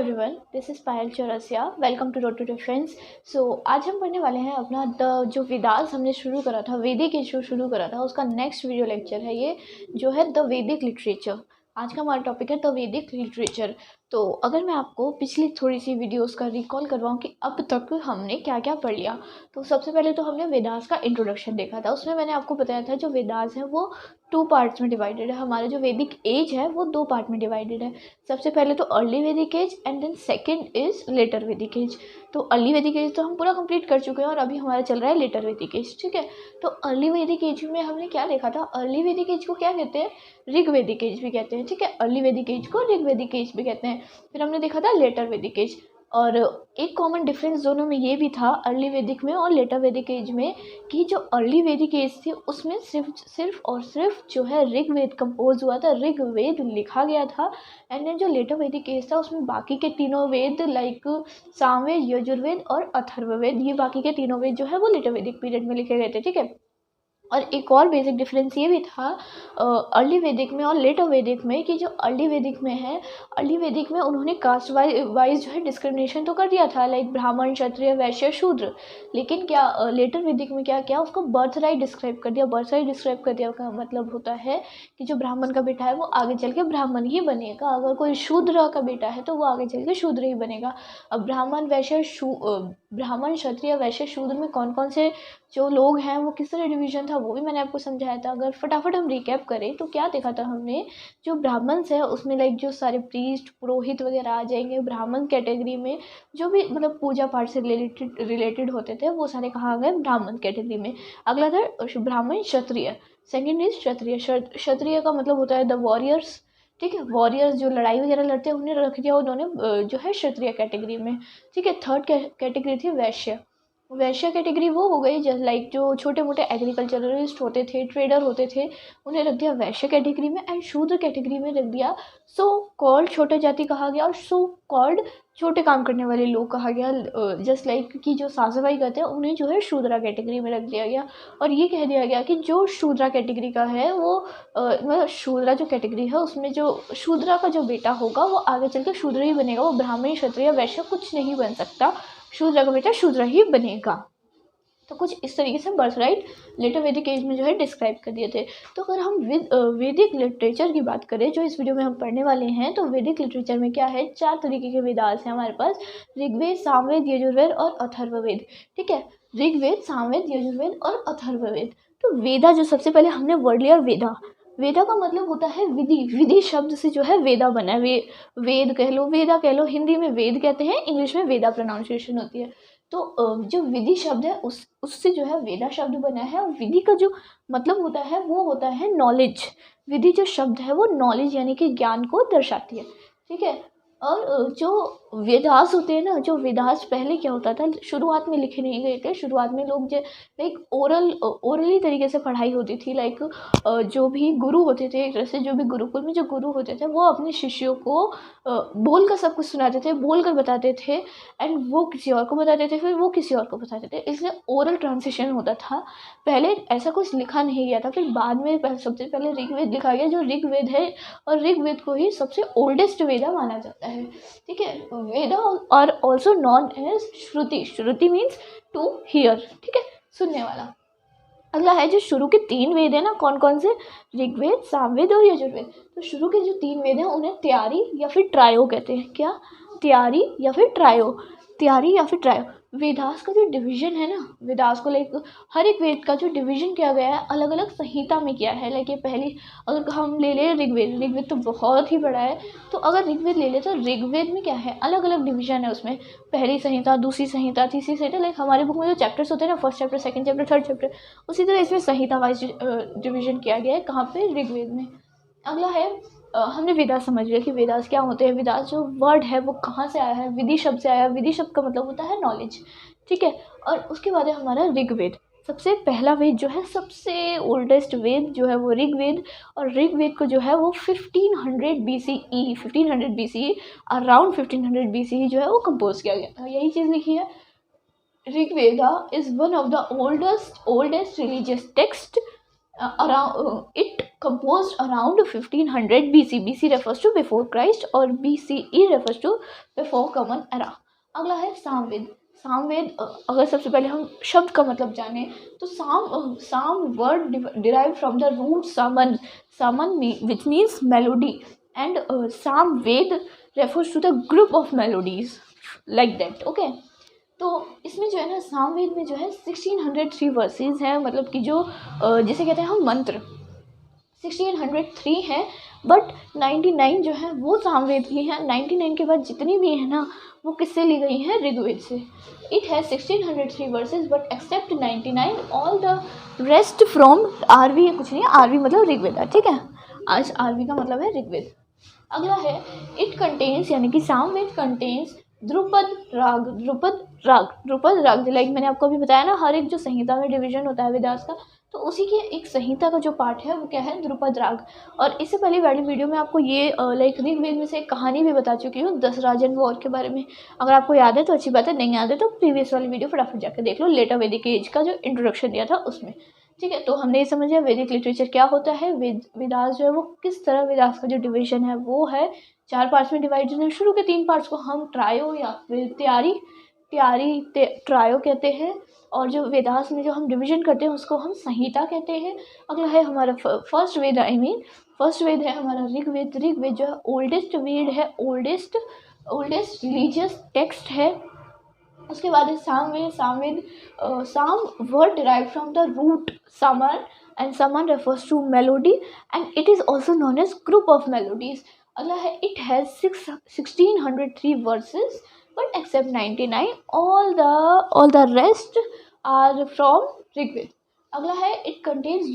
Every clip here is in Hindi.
Everyone, this is Payal Chaurasia. Welcome to road to difference. आज हम पढ़ने वाले हैं अपना जो वेदास हमने शुरू करा था, वैदिक जो शुरू करा था, उसका नेक्स्ट वीडियो लेक्चर है ये, जो है द वैदिक लिटरेचर। आज का हमारा टॉपिक है द वैदिक लिटरेचर। तो अगर मैं आपको पिछली थोड़ी सी वीडियोस का रिकॉल करवाऊँ कि अब तक हमने क्या क्या पढ़ लिया, तो सबसे पहले तो हमने वेदास का इंट्रोडक्शन देखा था। उसमें मैंने आपको बताया था जो वेदास है वो 2 पार्ट्स में डिवाइडेड है। हमारा जो वैदिक एज है वो 2 पार्ट में डिवाइडेड है। सबसे पहले तो early Vedic age and then second is later Vedic age. तो अर्ली वैदिक एज तो हम पूरा कंप्लीट कर चुके हैं और अभी हमारा चल रहा है लेटर वैदिक एज। ठीक है, तो अर्ली वैदिक एज में हमने क्या देखा था? अर्ली वैदिक एज को क्या कहते हैं? ऋग वैदिक एज भी कहते हैं। ठीक है, अर्ली वैदिक एज को ऋग वैदिक एज भी कहते हैं। फिर हमने देखा था लेटर वैदिक एज, और एक कॉमन डिफरेंस दोनों में ये भी था, अर्ली वैदिक में और लेटर वैदिक एज में, कि जो अर्ली वैदिक एज थी उसमें सिर्फ जो है ऋग्वेद कंपोज हुआ था, ऋग्वेद लिखा गया था। एंड देन जो लेटर वैदिक एज था उसमें बाकी के तीनों वेद लाइक सामवेद, यजुर्वेद और अथर्ववेद, ये बाकी के तीनों वेद जो है वो लेटर वैदिक पीरियड में लिखे गए थे। ठीक है, और एक और बेसिक डिफरेंस ये भी था अर्ली वैदिक में और लेटर वैदिक में, कि जो अर्ली वैदिक में है, अर्ली वैदिक में उन्होंने कास्ट वाइज जो है डिस्क्रिमिनेशन तो कर दिया था, लाइक ब्राह्मण, क्षत्रिय, वैश्य, शूद्र। लेकिन क्या लेटर वैदिक में क्या उसको बर्थ राइट डिस्क्राइब कर दिया। बर्थ राइट डिस्क्राइब कर दिया का मतलब होता है कि जो ब्राह्मण का बेटा है वो आगे चल के ब्राह्मण ही बनेगा, अगर कोई शूद्र का बेटा है तो वो आगे चल के शूद्र ही बनेगा। अब ब्राह्मण, क्षत्रिय, वैश्य, शूद्र में कौन कौन से जो लोग हैं वो किस तरह डिवीजन था वो भी मैंने आपको समझाया था। अगर फटाफट हम रिकैप करें तो क्या देखा था हमने? जो ब्राह्मण्स है उसमें लाइक जो सारे प्रीस्ट, पुरोहित वगैरह आ जाएंगे। ब्राह्मण कैटेगरी में जो भी मतलब पूजा पाठ से रिलेटेड होते थे वो सारे कहाँ गए? ब्राह्मण कैटेगरी में। अगला था ब्राह्मण क्षत्रिय। सेकेंड इज क्षत्रिय। क्षत्रिय का मतलब होता है द वॉरियर्स। ठीक है, वॉरियर्स जो लड़ाई वगैरह लड़ते हैं उन्हें रख दिया उन्होंने जो है क्षत्रिय कैटेगरी में। ठीक है, थर्ड कैटेगरी थी वैश्य। वैश्य कैटेगरी वो हो गई जस्ट लाइक जो छोटे मोटे एग्रीकल्चरलिस्ट होते थे, ट्रेडर होते थे, उन्हें रख दिया वैश्य कैटेगरी में। एंड शूद्र कैटेगरी में रख दिया सो कॉल्ड छोटे जाति कहा गया, और सो कॉल्ड छोटे काम करने वाले लोग कहा गया। जस्ट लाइक कि जो साफ सफाई करते हैं उन्हें जो है शूद्रा कैटेगरी में रख दिया गया। और ये कह दिया गया कि जो शूद्रा कैटेगरी का है वो मतलब शूद्रा जो कैटेगरी है उसमें जो शूद्रा का जो बेटा होगा वो आगे चल के शूद्र ही बनेगा, वो ब्राह्मण, क्षत्रिय, वैश्य कुछ नहीं बन सकता। शूद्र का बेटा शूद्र ही बनेगा। तो कुछ इस तरीके से birth right letter Vedic as में जो है डिस्क्राइब कर दिए थे। तो अगर हम वैदिक लिटरेचर की बात करें जो इस वीडियो में हम पढ़ने वाले हैं, तो वैदिक लिटरेचर में क्या है? 4 तरीके के वेदास हैं हमारे पास, ऋग्वेद, सामवेद, यजुर्वेद और अथर्ववेद। ठीक है, ऋग्वेद, सामवेद, यजुर्वेद और अथर्ववेद। तो वेदा जो सबसे पहले हमने वर्ड लिया वेदा। वेदा का मतलब होता है विधि। विधि शब्द से जो है वेदा बना है। वेद कह लो, वेदा कह लो, हिंदी में वेद कहते हैं, इंग्लिश में वेदा प्रोनाउंसिएशन होती है। तो जो विधि शब्द है उससे जो है वेदा शब्द बना है। और विधि का जो मतलब होता है वो होता है नॉलेज। विधि जो शब्द है वो नॉलेज यानी कि ज्ञान को दर्शाती है। ठीक है, और जो वेदास होते हैं ना, जो वेदास पहले क्या होता था, शुरुआत में लिखे नहीं गए थे। शुरुआत में लोग जो लाइक ओरली तरीके से पढ़ाई होती थी। लाइक जो भी गुरु होते थे, जैसे जो भी गुरुकुल में जो गुरु होते थे वो अपने शिष्यों को बोल कर सब कुछ सुनाते थे, बोल कर बताते थे, एंड वो किसी और को बताते थे, फिर वो किसी और को बताते थे। इसलिए ओरल ट्रांसमिशन होता था। पहले ऐसा कुछ लिखा नहीं गया था, फिर बाद में सबसे पहले ऋग्वेद लिखा गया, जो ऋग्वेद है, और ऋग्वेद को ही सबसे ओल्डेस्ट वेदा माना जाता है। ठीक है, वेदा और also known as Shruti. Shruti means to hear. ठीक है, सुनने वाला। अगला है जो शुरू के 3 वेद है ना, कौन कौन से? ऋग्वेद, सामवेद और यजुर्वेद। तो शुरू के जो 3 वेद हैं उन्हें त्यारी या फिर ट्रायो कहते हैं। क्या? त्यारी या फिर ट्रायो। त्यारी या फिर ट्रायो। वेदास का जो डिवीजन है ना, वेदास को लाइक हर एक वेद का जो डिवीजन किया गया है अलग अलग संहिता में किया है। लाइक ये पहली अगर हम ले लें ऋग्वेद तो बहुत ही बड़ा है। तो अगर ऋग्वेद ले लें तो ऋग्वेद में क्या है? अलग अलग डिवीजन है उसमें। पहली संहिता, दूसरी संहिता, तीसरी संहिता। लाइक हमारे बुक में जो चैप्टर्स होते हैं ना, first chapter, second chapter, third chapter, उसी तरह इसमें संहिता वाइज डिवीजन किया गया है। कहाँ पे? ऋग्वेद में। अगला है हमने वेदास समझ लिया कि वेदास क्या होते हैं। वेदास जो वर्ड है वो कहाँ से आया है? विधि शब्द से आया है। विधि शब्द का मतलब होता है नॉलेज। ठीक है, और उसके बाद है हमारा ऋग्वेद। सबसे पहला वेद जो है, सबसे ओल्डेस्ट वेद जो है वो ऋग्वेद। और ऋग्वेद को जो है वो 1500 BCE अराउंड 1500 BCE जो है वो कंपोज किया गया था। यही चीज़ लिखी है। Rigveda is one of the oldest religious text around it composed around 1500 BC. BC refers to before Christ और BCE refers to before common era. अगला है सामवेद. सामवेद अगर सबसे पहले हम शब्द का मतलब जाने तो साम word derived from the root saman which means melody, and samved refers to the group of melodies like that. Okay, तो इसमें जो है ना सामवेद में जो है 1603 वर्सेस हैं, मतलब कि जो जिसे कहते हैं हम मंत्र 1603 है, बट 99 जो है वो सामवेद की हैं. 99 के बाद जितनी भी है ना वो किससे ली गई हैं? ऋग्वेद से. It has 1603 verses but except 99 all the rest from RV. कुछ नहीं, आरवी मतलब ऋग्वेद, ठीक है. आज आरवी का मतलब है ऋग्वेद. अगला है इट कंटेन्स, यानी कि सामवेद कंटेन्स ध्रुपद राग. लाइक मैंने आपको अभी बताया ना, हर एक जो संहिता में डिवीजन होता है वेदास का, तो उसी की एक संहिता का जो पार्ट है वो क्या है? ध्रुपद राग. और इससे पहले वाली वीडियो में आपको ये लाइक ऋग्वेद में से एक कहानी भी बता चुकी हूँ, दशराजन वॉर के बारे में. अगर आपको याद है तो अच्छी बात है, नहीं याद है तो प्रीवियस वाली वीडियो फटाफट जाकर देख लो, लेटर वैदिक एज का जो इंट्रोडक्शन दिया था उसमें. ठीक है, तो हमने ये समझ लिया वैदिक लिटरेचर क्या होता है, वेदास जो है वो किस तरह, वेदास का जो डिवीजन है वो है 4 पार्ट्स में डिवाइडेड है. शुरू के 3 पार्ट्स को हम ट्रायो या फिर ट्रायो कहते हैं, और जो वेदास में जो हम डिवीजन करते हैं उसको हम संहिता कहते हैं. अगला है हमारा फर्स्ट वेद है हमारा ऋग्वेद. ऋग्वेद जो है ओल्डेस्ट वेद है, ओल्डेस्ट रिलीजियस टेक्स्ट है. उसके बाद है Samaveda. Sama word derive from the root saman, and saman refers to melody and it is also known as group of melodies. अगला है it has 1603 verses but except 99 all the rest are from Rigveda. अगला है इट कंटेन्स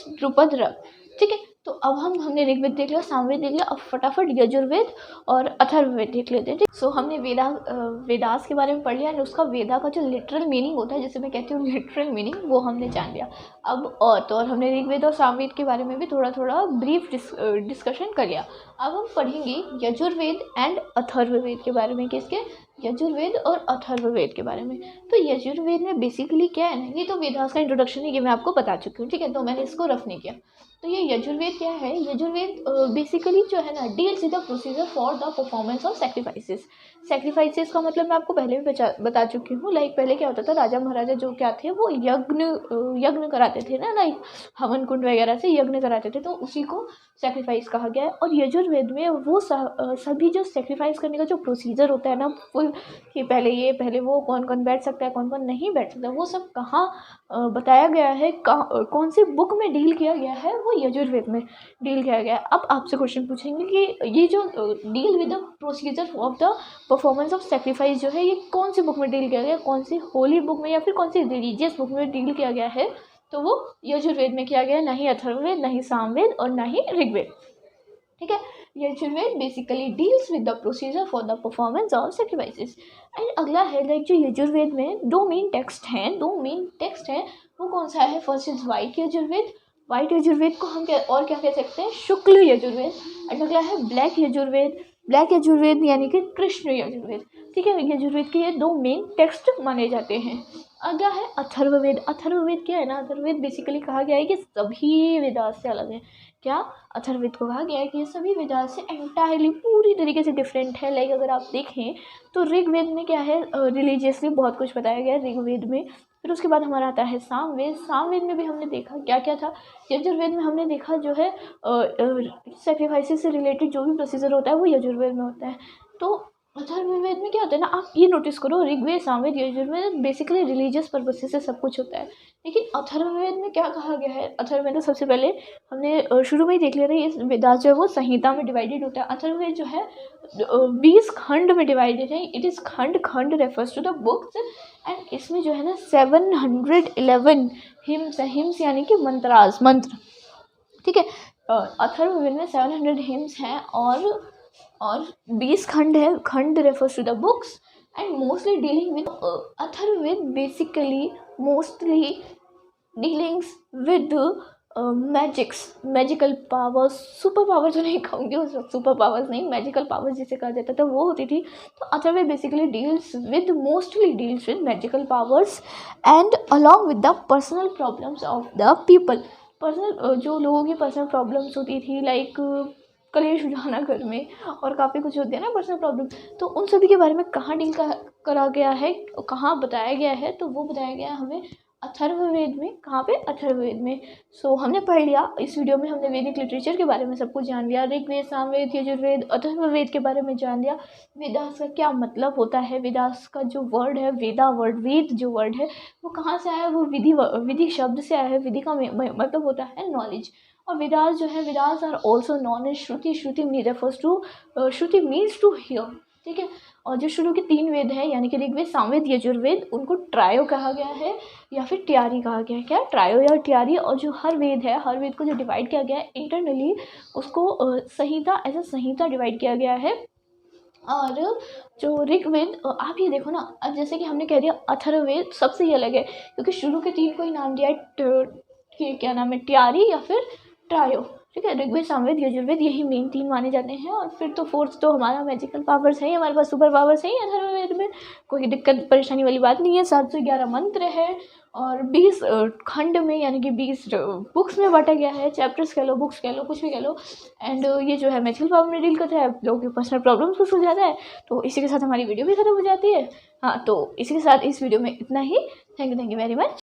ध्रुपद रग. ठीक है, तो अब हमने ऋग्वेद देख लिया, सामवेद देख लिया, अब फटाफट यजुर्वेद और अथर्ववेद देख लेते हैं. सो हमने वेदास के बारे में पढ़ लिया, और उसका वेदा का जो लिटरल मीनिंग होता है, जिसे मैं कहती हूँ लिटरल मीनिंग, वो हमने जान लिया. अब और हमने ऋग्वेद और सामवेद के बारे में भी थोड़ा ब्रीफ डिस्कशन कर लिया. अब हम पढ़ेंगे यजुर्वेद एंड अथर्ववेद के बारे में. किसके? यजुर्वेद और अथर्ववेद के बारे में. तो यजुर्वेद में बेसिकली क्या है ना, ये तो वेदास का इंट्रोडक्शन है, ये मैं आपको बता चुकी हूँ. ठीक है, तो मैंने इसको रफ नहीं किया. तो ये यजुर्वेद क्या है? यजुर्वेद बेसिकली जो है ना deals with the procedure for the performance of sacrifices का मतलब मैं आपको पहले भी बता चुकी हूँ. लाइक पहले क्या होता था, राजा महाराजा जो क्या थे वो यज्ञ कराते थे ना, लाइक हवन कुंड वगैरह से यज्ञ कराते थे, तो उसी को सैक्रिफाइस कहा गया है. और यजुर्वेद में वो सभी जो सैक्रिफाइस करने का जो प्रोसीजर होता है ना, फुल कि पहले वो कौन बैठ सकता है, कौन नहीं बैठ सकता, वो सब कहाँ बताया गया है, कौन सी बुक में डील किया गया है, वो यजुर्वेद में डील किया गया है. अब आपसे क्वेश्चन पूछेंगे कि ये जो deal with the procedure of the performance of sacrifice जो है, ये कौन सी बुक में डील किया गया है, कौन सी होली बुक में या फिर कौन सी रिलीजियस बुक में डील किया गया है? तो वो यजुर्वेद में किया गया है, ना ही अथर्ववेद, ना ही सामवेद और ना ही ऋग्वेद. ठीक है, Yajurveda basically deals with the procedure for the performance of sacrifices. And अगला है लाइक जो यजुर्वेद में दो मेन टेक्स्ट हैं, वो कौन सा है? फर्स्ट इज वाइट यजुर्वेद को हम क्या कह सकते हैं? शुक्ल यजुर्वेद. एंड अगला है ब्लैक यजुर्वेद यानी कि कृष्ण यजुर्वेद. ठीक है, यजुर्वेद के ये 2 मेन टेक्स्ट माने जाते हैं. अगला है अथर्ववेद क्या है ना, अथर्ववेद बेसिकली कहा गया है कि सभी वेदास से अलग है. क्या? अथर्ववेद को कहा गया है कि ये सभी वेदास से एंटायरली पूरी तरीके से डिफरेंट है. लाइक अगर आप देखें तो ऋग्वेद में क्या है, रिलीजियसली बहुत कुछ बताया गया है ऋग्वेद में. फिर उसके बाद हमारा आता है सामवेद में भी हमने देखा क्या था. यजुर्वेद में हमने देखा जो है सैक्रिफाइसेस से रिलेटेड जो भी प्रोसीजर होता है वो यजुर्वेद में होता है. तो अथर्ववेद में क्या होता है ना, आप ये नोटिस करो, Rigveda Samaveda Yajurveda basically religious purposes से सब कुछ होता है. लेकिन अथर्ववेद में क्या कहा गया है? अथर्ववेद तो सबसे पहले हमने शुरू में ही देख लिया था, ये वेदास जो है वो संहिता में डिवाइडेड होता है. अथर्ववेद जो है 20 खंड में डिवाइडेड है. It is khand refers to the books. And इसमें जो है ना 711 हिम्स यानी कि मंत्र. ठीक है, अथर्ववेद में 700 हिम्स हैं और 20 khand refers to the books. And mostly dealing with Atharvaveda basically mostly dealings with magical powers. Super power तो नहीं कहूँगी, उस वक्त सुपर पावर्स नहीं, मैजिकल पावर्स जिसे कहा जाता था वो होती थी. तो Atharvaveda basically mostly deals with magical powers and along with the personal problems of the people. Personal जो लोगों की पर्सनल प्रॉब्लम्स होती थी, लाइक कलेश हो जाना घर में और काफ़ी कुछ होती है ना पर्सनल प्रॉब्लम, तो उन सभी के बारे में कहाँ डील करा गया है, कहाँ बताया गया है, तो वो बताया गया है हमें अथर्ववेद में। कहाँ पे? अथर्ववेद में। सो हमने पढ़ लिया इस वीडियो में, हमने वैदिक लिटरेचर के बारे में सब कुछ जान लिया, ऋग्वेद, सामवेद, यजुर्वेद, अथर्ववेद के बारे में जान लिया। वेदास का क्या मतलब होता है, वेदास का जो वर्ड है, वेदा वर्ड, वेद जो वर्ड है वो कहाँ से आया है, वो विधि शब्द से आया है। विधि का मतलब होता है नॉलेज। और वेदास जो है, Vedas are also known as Shruti. Shruti refers to, Shruti means to hear, ठीक है। और जो शुरू के 3 वेद हैं यानी कि ऋग्वेद, सामवेद, यजुर्वेद, उनको ट्रायो कहा गया है या फिर ट्यारी कहा गया है। क्या? ट्रायो या ट्यारी। और जो हर वेद है, हर वेद को जो डिवाइड किया गया है इंटरनली, उसको संहिता, एज अ संहिता डिवाइड किया गया है। और जो ऋग्वेद, आप ये देखो ना, अब जैसे कि हमने कह दिया अथर्ववेद सबसे ही अलग है क्योंकि शुरू के 3 को ही नाम दिया है, क्या नाम है, ट्यारी या फिर ट्रायो, ठीक है। ऋग्वेद, सामवेद, यजुर्वेद, यही मेन 3 माने जाते हैं। और फिर तो 4th तो हमारा मैजिकल पावर्स है, हमारे पास सुपर पावर्स है अथर्ववेद में, कोई दिक्कत परेशानी वाली बात नहीं है। 711 मंत्र है और 20 खंड में यानी कि 20 बुक्स में बांटा गया है। चैप्टर्स कह लो, बुक्स कह लो, कुछ भी कह लो। एंड ये जो है मैजिकल पावर में डील करता है, लोगों के पर्सनल प्रॉब्लम्स को सुलझाता है। तो इसी के साथ हमारी वीडियो भी खत्म हो जाती है। हाँ, तो इसी के साथ इस वीडियो में इतना ही। Thank you very much.